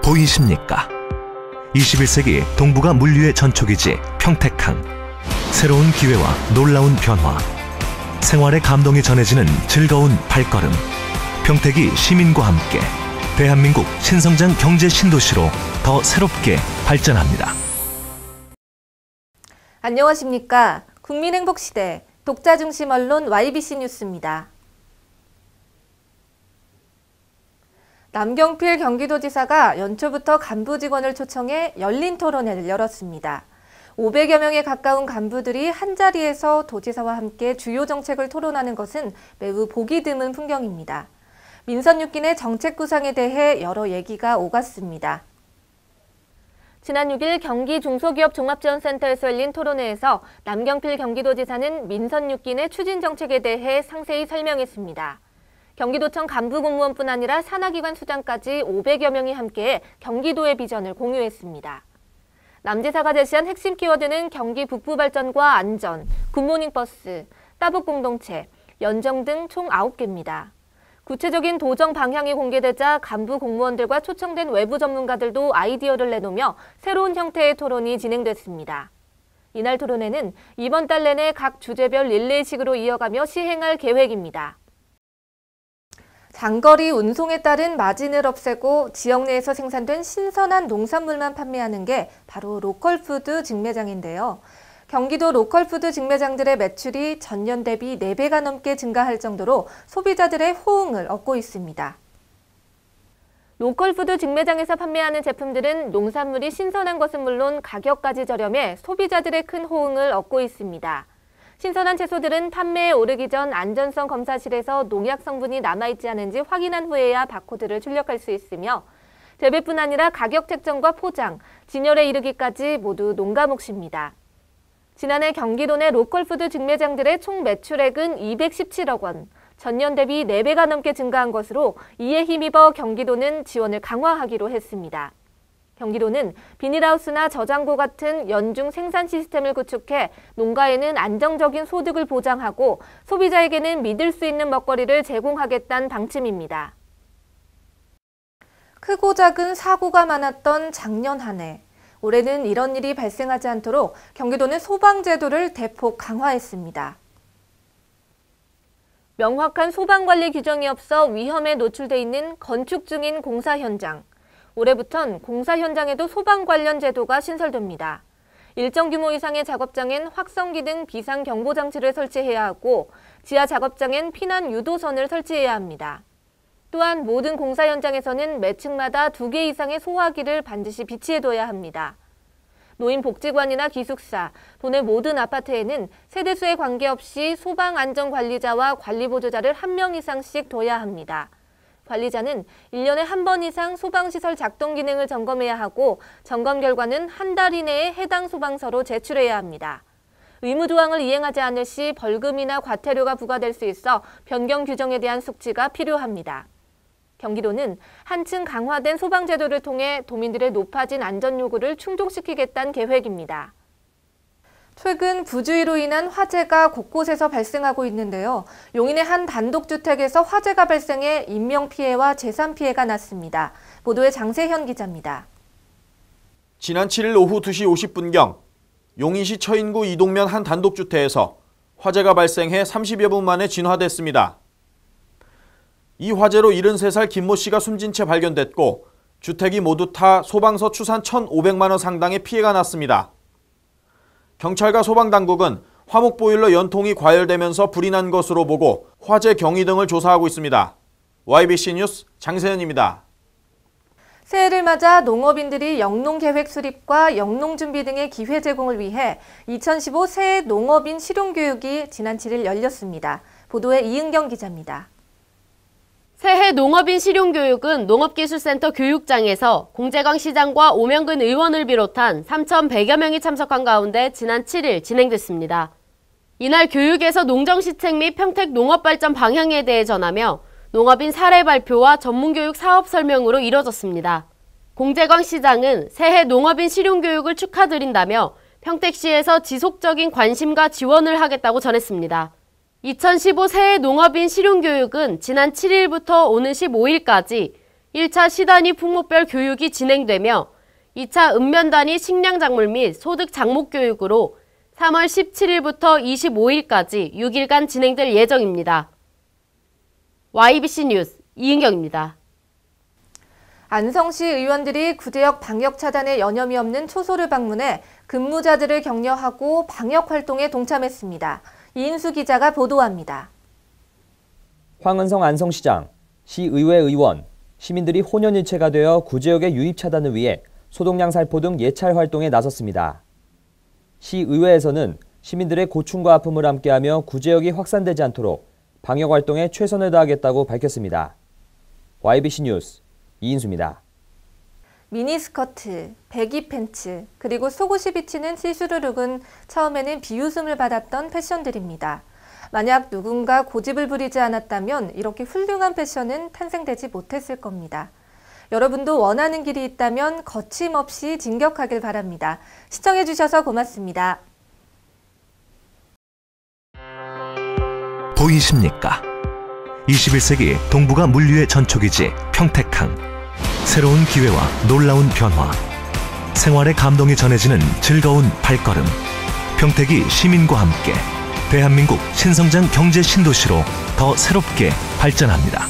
보이십니까? 21세기 동북아 물류의 전초기지 평택항. 새로운 기회와 놀라운 변화. 생활의 감동이 전해지는 즐거운 발걸음. 평택이 시민과 함께 대한민국 신성장 경제 신도시로 더 새롭게 발전합니다. 안녕하십니까? 국민행복시대 독자중심 언론 YBC 뉴스입니다. 남경필 경기도지사가 연초부터 간부 직원을 초청해 열린 토론회를 열었습니다. 500여 명에 가까운 간부들이 한자리에서 도지사와 함께 주요 정책을 토론하는 것은 매우 보기 드문 풍경입니다. 민선 6기의 정책 구상에 대해 여러 얘기가 오갔습니다. 지난 6일 경기 중소기업 종합지원센터에서 열린 토론회에서 남경필 경기도지사는 민선 6기 내 추진 정책에 대해 상세히 설명했습니다. 경기도청 간부 공무원뿐 아니라 산하기관 수장까지 500여 명이 함께 경기도의 비전을 공유했습니다. 남 지사가 제시한 핵심 키워드는 경기 북부 발전과 안전, 굿모닝 버스, 따북 공동체, 연정 등 총 9개입니다. 구체적인 도정 방향이 공개되자 간부 공무원들과 초청된 외부 전문가들도 아이디어를 내놓으며 새로운 형태의 토론이 진행됐습니다. 이날 토론회는 이번 달 내내 각 주제별 릴레이식으로 이어가며 시행할 계획입니다. 장거리 운송에 따른 마진을 없애고 지역 내에서 생산된 신선한 농산물만 판매하는 게 바로 로컬푸드 직매장인데요. 경기도 로컬푸드 직매장들의 매출이 전년 대비 4배가 넘게 증가할 정도로 소비자들의 호응을 얻고 있습니다. 로컬푸드 직매장에서 판매하는 제품들은 농산물이 신선한 것은 물론 가격까지 저렴해 소비자들의 큰 호응을 얻고 있습니다. 신선한 채소들은 판매에 오르기 전 안전성 검사실에서 농약 성분이 남아있지 않은지 확인한 후에야 바코드를 출력할 수 있으며 재배뿐 아니라 가격 책정과 포장, 진열에 이르기까지 모두 농가 몫입니다. 지난해 경기도 내 로컬푸드 직매장들의 총 매출액은 217억 원, 전년 대비 4배가 넘게 증가한 것으로 이에 힘입어 경기도는 지원을 강화하기로 했습니다. 경기도는 비닐하우스나 저장고 같은 연중 생산 시스템을 구축해 농가에는 안정적인 소득을 보장하고 소비자에게는 믿을 수 있는 먹거리를 제공하겠다는 방침입니다. 크고 작은 사고가 많았던 작년 한 해. 올해는 이런 일이 발생하지 않도록 경기도는 소방제도를 대폭 강화했습니다. 명확한 소방관리 규정이 없어 위험에 노출돼 있는 건축 중인 공사 현장. 올해부턴 공사 현장에도 소방 관련 제도가 신설됩니다. 일정 규모 이상의 작업장엔 확성기 등 비상경보장치를 설치해야 하고 지하 작업장엔 피난 유도선을 설치해야 합니다. 또한 모든 공사 현장에서는 매층마다 2개 이상의 소화기를 반드시 비치해둬야 합니다. 노인복지관이나 기숙사, 도내 모든 아파트에는 세대수에 관계없이 소방안전관리자와 관리보조자를 1명 이상씩 둬야 합니다. 관리자는 1년에 1번 이상 소방시설 작동 기능을 점검해야 하고 점검 결과는 한 달 이내에 해당 소방서로 제출해야 합니다. 의무조항을 이행하지 않을 시 벌금이나 과태료가 부과될 수 있어 변경 규정에 대한 숙지가 필요합니다. 경기도는 한층 강화된 소방제도를 통해 도민들의 높아진 안전 요구를 충족시키겠다는 계획입니다. 최근 부주의로 인한 화재가 곳곳에서 발생하고 있는데요. 용인의 한 단독주택에서 화재가 발생해 인명피해와 재산피해가 났습니다. 보도에 장세현 기자입니다. 지난 7일 오후 2시 50분경 용인시 처인구 이동면 한 단독주택에서 화재가 발생해 30여 분 만에 진화됐습니다. 이 화재로 73살 김모 씨가 숨진 채 발견됐고 주택이 모두 타 소방서 추산 1,500만 원 상당의 피해가 났습니다. 경찰과 소방당국은 화목보일러 연통이 과열되면서 불이 난 것으로 보고 화재 경위 등을 조사하고 있습니다. YBC 뉴스 장세현입니다. 새해를 맞아 농업인들이 영농계획 수립과 영농준비 등의 기회 제공을 위해 2015 새해 농업인 실용교육이 지난 7일 열렸습니다. 보도에 이은경 기자입니다. 새해 농업인 실용교육은 농업기술센터 교육장에서 공재광 시장과 오명근 의원을 비롯한 3,100여 명이 참석한 가운데 지난 7일 진행됐습니다. 이날 교육에서 농정시책 및 평택 농업발전 방향에 대해 전하며 농업인 사례 발표와 전문교육 사업 설명으로 이뤄졌습니다. 공재광 시장은 새해 농업인 실용교육을 축하드린다며 평택시에서 지속적인 관심과 지원을 하겠다고 전했습니다. 2015 새해 농업인 실용교육은 지난 7일부터 오는 15일까지 1차 시단위 풍목별 교육이 진행되며 2차 읍면단위 식량작물 및 소득 작목 교육으로 3월 17일부터 25일까지 6일간 진행될 예정입니다. YBC 뉴스 이은경입니다. 안성시 의원들이 구제역 방역 차단에 여념이 없는 초소를 방문해 근무자들을 격려하고 방역 활동에 동참했습니다. 이인수 기자가 보도합니다. 황은성 안성시장, 시의회 의원, 시민들이 혼연일체가 되어 구제역의 유입 차단을 위해 소독량 살포 등 예찰 활동에 나섰습니다. 시의회에서는 시민들의 고충과 아픔을 함께하며 구제역이 확산되지 않도록 방역 활동에 최선을 다하겠다고 밝혔습니다. YBC 뉴스 이인수입니다. 미니스커트, 배기 팬츠, 그리고 속옷이 비치는 시스루룩은 처음에는 비웃음을 받았던 패션들입니다. 만약 누군가 고집을 부리지 않았다면 이렇게 훌륭한 패션은 탄생되지 못했을 겁니다. 여러분도 원하는 길이 있다면 거침없이 진격하길 바랍니다. 시청해주셔서 고맙습니다. 보이십니까? 21세기 동북아 물류의 전초기지 평택항. 새로운 기회와 놀라운 변화. 생활의 감동이 전해지는 즐거운 발걸음. 평택이 시민과 함께 대한민국 신성장 경제 신도시로 더 새롭게 발전합니다.